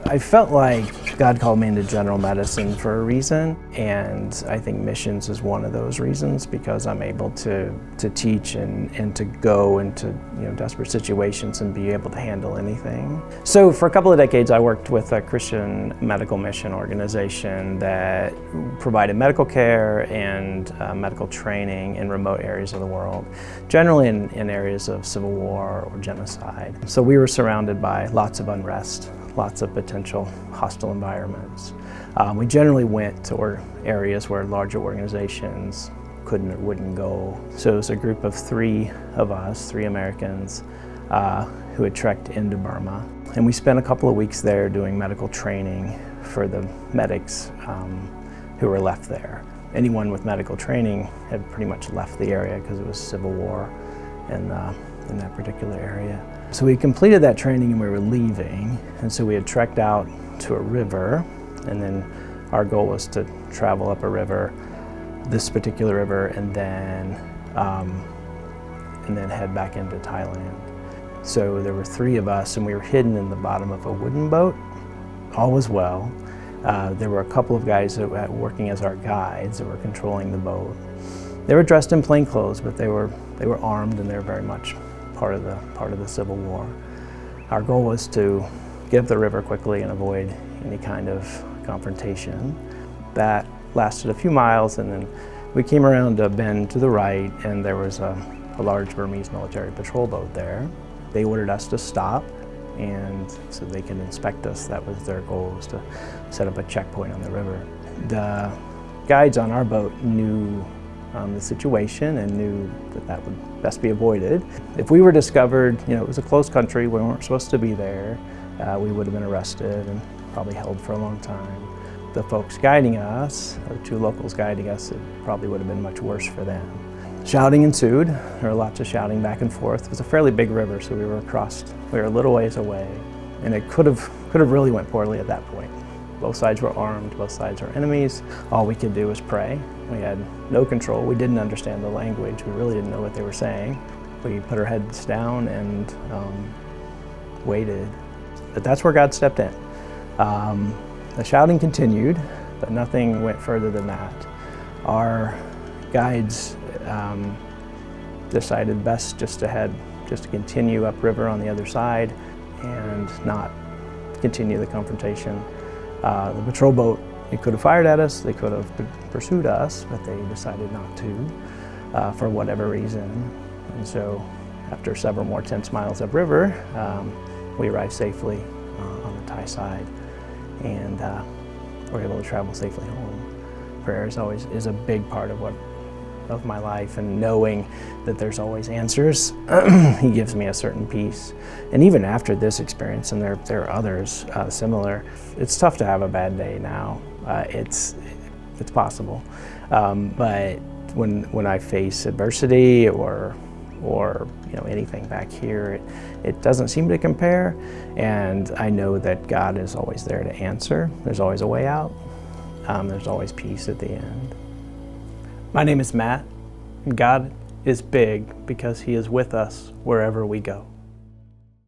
I felt like God called me into general medicine for a reason, and I think missions is one of those reasons, because I'm able to teach and to go into desperate situations and be able to handle anything. So for a couple of decades I worked with a Christian medical mission organization that provided medical care and medical training in remote areas of the world, generally in areas of civil war or genocide. So we were surrounded by lots of unrest, lots of potential hostile environments. We generally went to areas where larger organizations couldn't or wouldn't go. So it was a group of three Americans, who had trekked into Burma. And we spent a couple of weeks there doing medical training for the medics who were left there. Anyone with medical training had pretty much left the area because it was civil war in that particular area. So we completed that training and we were leaving, and so we had trekked out to a river, and then our goal was to travel up a river, this particular river, and then head back into Thailand. So there were three of us, and we were hidden in the bottom of a wooden boat. All was well. There were a couple of guys that were working as our guides that were controlling the boat. They were dressed in plain clothes, but they were armed, and they were very much part of the Civil War. Our goal was to get up the river quickly and avoid any kind of confrontation. That lasted a few miles, and then we came around a bend to the right, and there was a large Burmese military patrol boat there. They ordered us to stop, and so they could inspect us. That was their goal, was to set up a checkpoint on the river. The guides on our boat knew the situation and knew that would best be avoided. If we were discovered, it was a closed country, we weren't supposed to be there, we would have been arrested and probably held for a long time. The folks guiding us, the two locals guiding us, it probably would have been much worse for them. Shouting ensued. There were lots of shouting back and forth. It was a fairly big river, so we were a little ways away, and it could have really went poorly at that point. Both sides were armed, both sides were enemies. All we could do was pray. We had no control. We didn't understand the language. We really didn't know what they were saying. We put our heads down and waited. But that's where God stepped in. The shouting continued, but nothing went further than that. Our guides decided best just to continue upriver on the other side and not continue the confrontation. The patrol boat, they could have fired at us, they could have pursued us, but they decided not to for whatever reason. And so after several more tense miles upriver, we arrived safely on the Thai side, and were able to travel safely home. Prayer is a big part of my life, and knowing that there's always answers, He gives me a certain peace. And even after this experience, and there are others similar, it's tough to have a bad day now. It's possible, but when I face adversity or anything back here, it doesn't seem to compare, and I know that God is always there to answer. There's always a way out. There's always peace at the end. My name is Matt, and God is big because He is with us wherever we go.